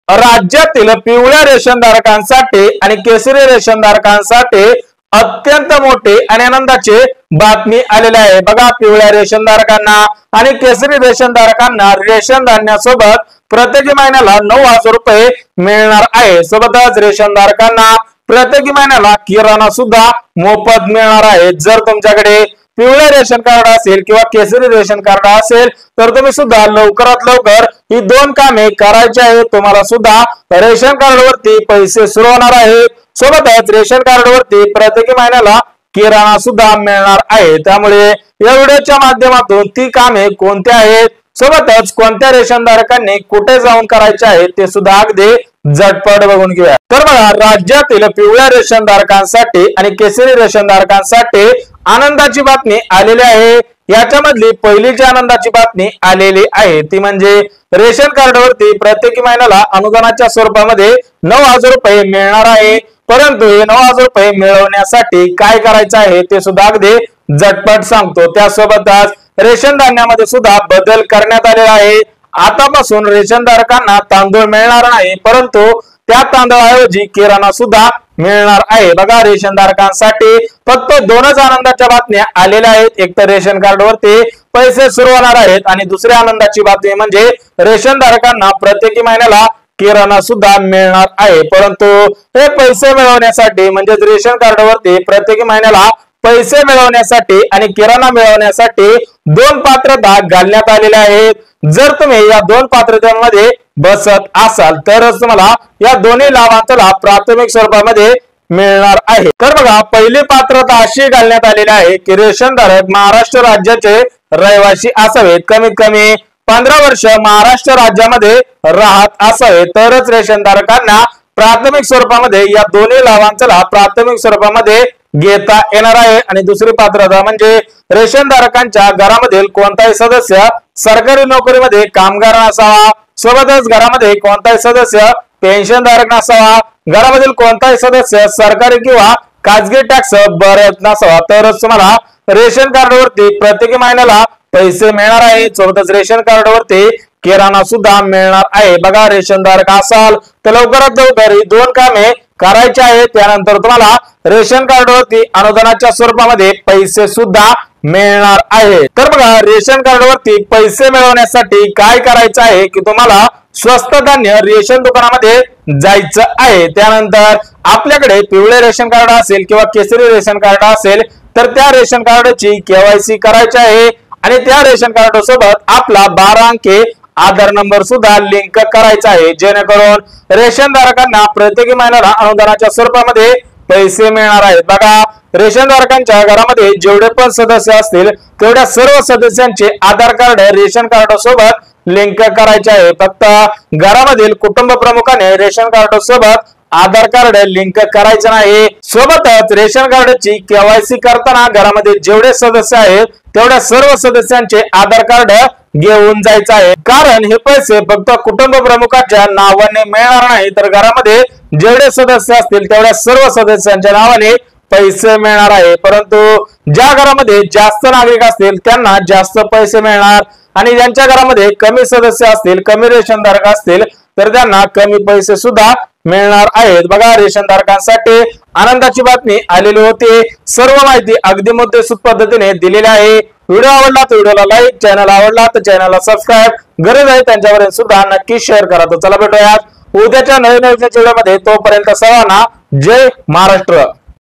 राज्यातील पिवळ्या रेशन धारकांसाठी आणि केसरी रेशन धारकांसाठी अत्यंत मोठे आणि आनंदाची बातमी आलेली आहे। बघा, पिवळ्या रेशन धारकांना आणि केसरी रेशन धारकांना रेशन धान्यासोबत प्रत्येक महिन्याला 9,000 रुपये मिळणार आहे। सोबतच रेशन धारकांना प्रत्येक महिन्याला किराणा सुद्धा मोफत मिळणार आहे। जर तुमच्याकडे पिवळे रेशन कार्ड असेल किंवा केसरी रेशन कार्ड असेल तर तुम्ही सुद्धा लवकरात लवकर ही दोन कामे करायची आहेत। तुम्हाला सुद्धा रेशन कार्ड वरती पैसे सुरू होणार आहेत। सोबतच रेशन कार्ड वरती प्रत्येक महिन्याला किराणा सुद्धा मिळणार आहे। त्यामुळे या व्हिडिओच्या माध्यमातून ती कामे कोणती आहेत, सोबतच कोणत्या रेशन धारकांनी कुठे जाऊन करायचे आहे ते सुद्धा अगदी झटपट बघून घेऊया। तर बघा, राज्यातील पिवळ्या रेशन धारकांसाठी आणि केसरी रेशन धारकांसाठी आनंदाची बातमी आलेली आहे। याच्यामधली पहिली जी आनंदाची बातमी आलेली आहे ती म्हणजे रेशन कार्ड वरती प्रत्येक महिन्याला अनुदानाच्या स्वरूपामध्ये 9,000 रुपये मिळणार आहे। परंतु हे 9,000 रुपये मिळवण्यासाठी काय करायचं आहे ते सुद्धा अगदी झटपट सांगतो। त्यासोबतच रेशन धान्यामध्ये सुद्धा बदल करण्यात आलेला आहे। आतापासून रेशन धारकांना तांदूळ मिळणार नाही, परंतु त्या तांदळाऐवजी किराणा सुद्धा मिळणार आहे। बघा, रेशन धारकांसाठी फक्त दोनच आनंदाच्या बातम्या आलेल्या आहेत। एक तर रेशन कार्ड वरती पैसे सुरू होणार आहेत आणि दुसरी आनंदाची बातमी म्हणजे रेशन धारकांना प्रत्येक महिन्याला किराणा सुद्धा मिळणार आहे। परंतु हे पैसे मिळवण्यासाठी म्हणजे रेशन कार्ड वरती प्रत्येक महिन्याला पैसे मिळवण्यासाठी आणि किराणा मिळवण्यासाठी दोन पात्रता घालण्यात आलेल्या आहेत। जर तुम्ही या दोन पात्रतांमध्ये बसत असाल तरच तुम्हाला या दोन्ही लाभांचा लाभ प्राथमिक स्वरूपामध्ये मिळणार आहे। तर बघा, पहिली पात्रता अशी घालण्यात आलेली आहे की रेशन धारक महाराष्ट्र राज्याचे रहिवासी असावेत, कमीत कमी 15 वर्ष महाराष्ट्र राज्यामध्ये राहत असावे तरच रेशन धारकांना प्राथमिक स्वरूपामध्ये या दोन्ही लाभांचा लाभ प्राथमिक स्वरूपामध्ये घेता येणार आहे। आणि दुसरी पात्रता म्हणजे रेशन धारकांच्या घरामधील कोणताही सदस्य सरकारी नोकरीमध्ये कामगार नसावा, सोबतच घरामध्ये कोणताही सदस्य पेन्शन धारक नसावा, घरामधील कोणताही सदस्य सरकारी किंवा खाजगी टॅक्स भरत नसावा तरच तुम्हाला रेशन कार्ड वरती प्रत्येक महिन्याला पैसे मिळणार आहे। सोबतच रेशन कार्ड वरती किराणा सुद्धा मिळणार आहे। बघा, रेशन धारक असाल तर लवकरात लवकर ही दोन कामे करायची आहेत। त्यानंतर तुम्हाला रेशन कार्ड वरती अनुदानाच्या स्वरूपामध्ये पैसे सुद्धा मिळणार आहे। तर बघा, रेशन कार्ड वरती पैसे मिळवण्यासाठी काय करायचं आहे की तुम्हाला स्वस्त धान्य रेशन दुकानामध्ये जायचं आहे। त्यानंतर आपल्याकडे पिवळे रेशन कार्ड असेल किंवा केसरी रेशन कार्ड असेल तर त्या रेशन कार्डची केवायसी करायची आहे आणि त्या रेशन कार्ड सोबत आपला 12 अंकी आधार नंबर सुद्धा लिंक करायचा आहे, जेणेकरून रेशन धारकांना प्रत्येक महिन्याला अनुदानाच्या स्वरूपामध्ये पैसे मिळणार आहेत। बघा, रेशन धारकांच्या घरामध्ये जेवढे पण सदस्य असतील तेवढ्या सर्व सदस्यांचे आधार कार्ड रेशन कार्ड सोबत लिंक करायचे आहे। फक्त घरामधील कुटुंब प्रमुखाने रेशन कार्ड सोबत आधार कार्ड लिंक करायचं नाही। सोबतच रेशन कार्डची केवायसी करताना घरामध्ये जेवढे सदस्य आहेत तेवढ्या सर्व सदस्यांचे आधार कार्ड घेऊन जायचं आहे, कारण हे पैसे फक्त कुटुंब प्रमुखाच्या नावाने मिळणार नाही तर घरामध्ये जेवढे सदस्य असतील तेवढ्या सर्व सदस्यांच्या नावाने पैसे मिळणार आहे। परंतु ज्या घरामध्ये जास्त नागरिक असतील त्यांना जास्त पैसे मिळणार आणि ज्यांच्या घरामध्ये कमी सदस्य असतील, कमी रेशन धारक असतील तर त्यांना कमी पैसे सुद्धा मिळणार आहेत। बघा, रेशन धारकांसाठी आनंदाची बातमी आलेली होती। सर्व माहिती अगदी मुद्देसूद पद्धतीने दिलेली आहे। व्हिडिओ आवडला तर व्हिडिओला लाईक, चॅनल आवडला तर चॅनलला सबस्क्राईब, गरज आहे त्यांच्यापर्यंत सुद्धा नक्की शेअर करा। तर चला भेटूयात उद्याच्या नवीन व्हिडिओमध्ये, तोपर्यंत सर्वांना जय महाराष्ट्र।